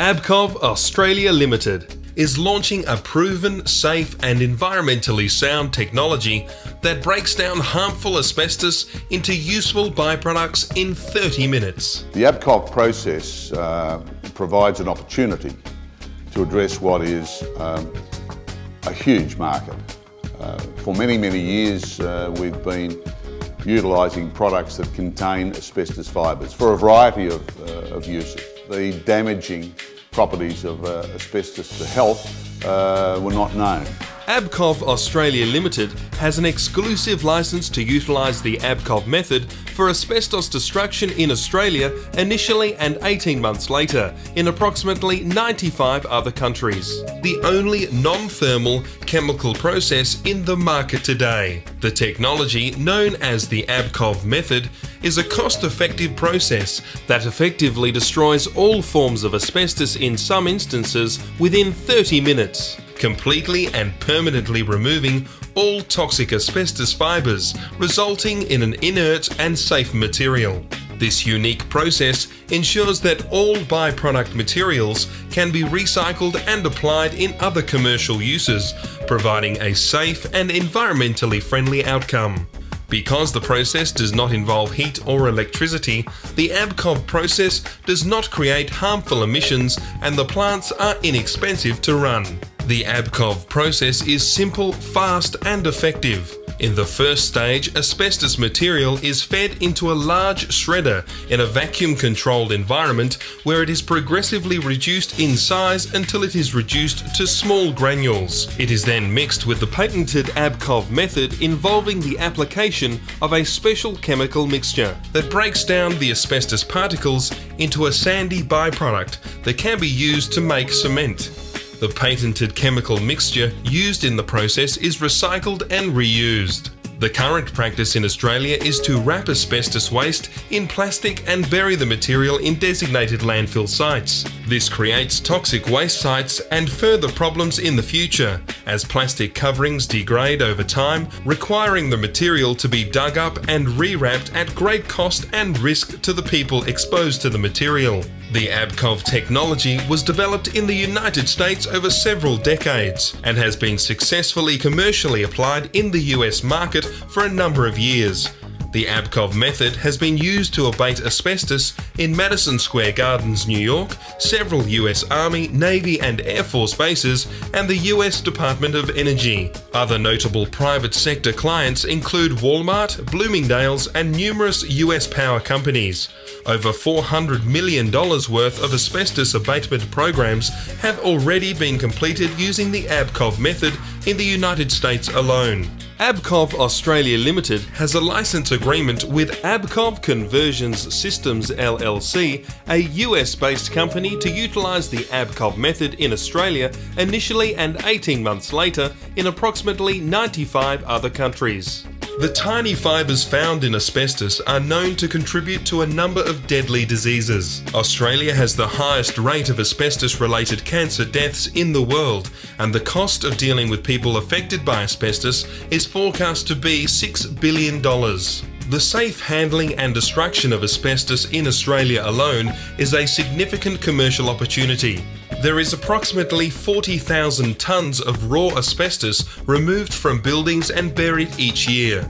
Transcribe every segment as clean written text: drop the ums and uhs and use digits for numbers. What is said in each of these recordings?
Abcov Australia Limited is launching a proven, safe and environmentally sound technology that breaks down harmful asbestos into useful byproducts in 30 minutes. The Abcov process provides an opportunity to address what is a huge market. For many years we've been utilising products that contain asbestos fibres for a variety of uses. The damaging properties of asbestos to health were not known. Abcov Australia Limited has an exclusive licence to utilise the Abcov method for asbestos destruction in Australia initially and 18 months later in approximately 95 other countries. The only non-thermal chemical process in the market today. The technology, known as the Abcov method, is a cost-effective process that effectively destroys all forms of asbestos in some instances within 30 minutes. Completely and permanently removing all toxic asbestos fibres, resulting in an inert and safe material. This unique process ensures that all byproduct materials can be recycled and applied in other commercial uses, providing a safe and environmentally friendly outcome. Because the process does not involve heat or electricity, the Abcov process does not create harmful emissions and the plants are inexpensive to run. The Abcov process is simple, fast and effective. In the first stage, asbestos material is fed into a large shredder in a vacuum-controlled environment where it is progressively reduced in size until it is reduced to small granules. It is then mixed with the patented Abcov method involving the application of a special chemical mixture that breaks down the asbestos particles into a sandy byproduct that can be used to make cement. The patented chemical mixture used in the process is recycled and reused. The current practice in Australia is to wrap asbestos waste in plastic and bury the material in designated landfill sites. This creates toxic waste sites and further problems in the future, as plastic coverings degrade over time, requiring the material to be dug up and rewrapped at great cost and risk to the people exposed to the material. The Abcov technology was developed in the United States over several decades and has been successfully commercially applied in the US market for a number of years. The Abcov method has been used to abate asbestos in Madison Square Gardens, New York, several US Army, Navy and Air Force bases, and the US Department of Energy. Other notable private sector clients include Walmart, Bloomingdale's, and numerous US power companies. Over $400 million worth of asbestos abatement programs have already been completed using the Abcov method in the United States alone. Abcov Australia Limited has a license agreement with Abcov Conversions Systems LLC, a US-based company, to utilise the Abcov method in Australia initially and 18 months later in approximately 95 other countries. The tiny fibres found in asbestos are known to contribute to a number of deadly diseases. Australia has the highest rate of asbestos-related cancer deaths in the world, and the cost of dealing with people affected by asbestos is forecast to be $6 billion. The safe handling and destruction of asbestos in Australia alone is a significant commercial opportunity. There is approximately 40,000 tonnes of raw asbestos removed from buildings and buried each year.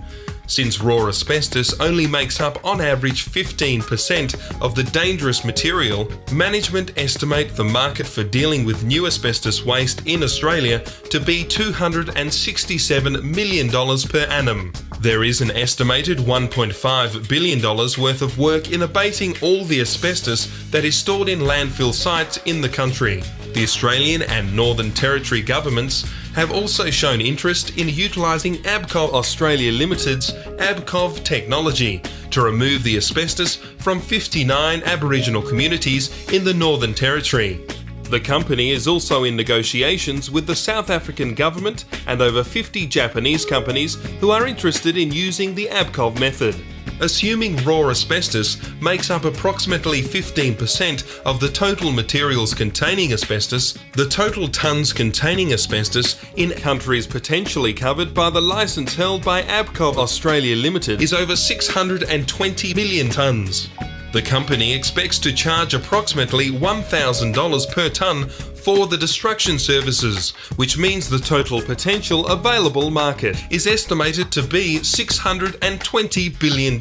Since raw asbestos only makes up on average 15% of the dangerous material, management estimate the market for dealing with new asbestos waste in Australia to be $267 million per annum. There is an estimated $1.5 billion worth of work in abating all the asbestos that is stored in landfill sites in the country. The Australian and Northern Territory governments have also shown interest in utilising Abcov Australia Limited's Abcov technology to remove the asbestos from 59 Aboriginal communities in the Northern Territory. The company is also in negotiations with the South African government and over 50 Japanese companies who are interested in using the Abcov method. Assuming raw asbestos makes up approximately 15% of the total materials containing asbestos, the total tonnes containing asbestos in countries potentially covered by the licence held by Abcov Australia Limited is over 620 million tonnes. The company expects to charge approximately $1,000 per tonne for the destruction services, which means the total potential available market is estimated to be $620 billion,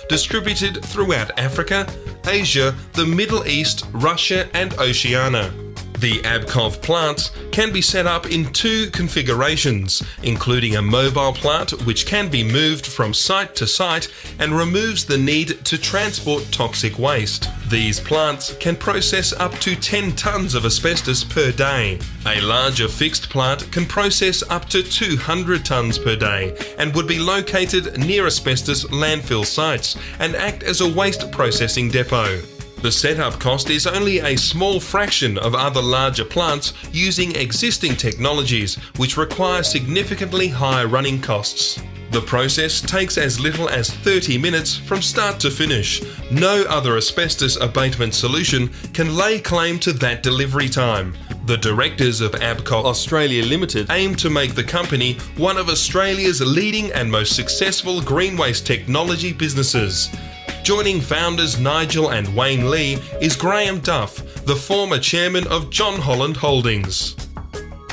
distributed throughout Africa, Asia, the Middle East, Russia and Oceania. The Abcov plants can be set up in two configurations, including a mobile plant which can be moved from site to site and removes the need to transport toxic waste. These plants can process up to 10 tonnes of asbestos per day. A larger fixed plant can process up to 200 tonnes per day and would be located near asbestos landfill sites and act as a waste processing depot. The setup cost is only a small fraction of other larger plants using existing technologies, which require significantly higher running costs. The process takes as little as 30 minutes from start to finish. No other asbestos abatement solution can lay claim to that delivery time. The directors of Abcov Australia Limited aim to make the company one of Australia's leading and most successful green waste technology businesses. Joining founders Nigel and Wayne Lee is Graham Duff, the former chairman of John Holland Holdings.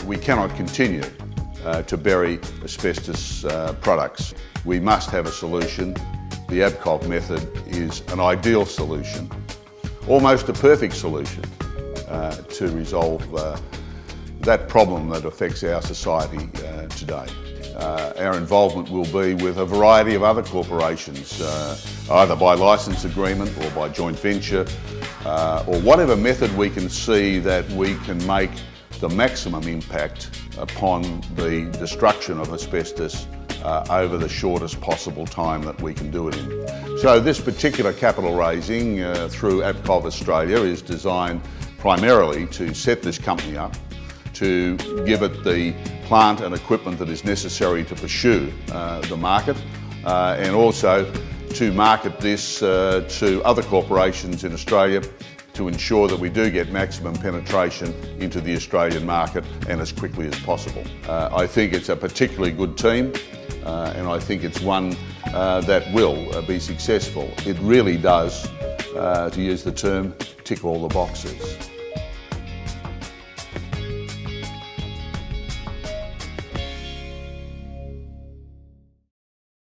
We cannot continue to bury asbestos products. We must have a solution. The Abcov method is an ideal solution, almost a perfect solution to resolve that problem that affects our society today. Our involvement will be with a variety of other corporations, either by licence agreement or by joint venture, or whatever method we can see that we can make the maximum impact upon the destruction of asbestos over the shortest possible time that we can do it in. So this particular capital raising through Abcov Australia is designed primarily to set this company up, to give it the plant and equipment that is necessary to pursue the market, and also to market this to other corporations in Australia to ensure that we do get maximum penetration into the Australian market and as quickly as possible. I think it's a particularly good team, and I think it's one that will be successful. It really does, to use the term, tick all the boxes.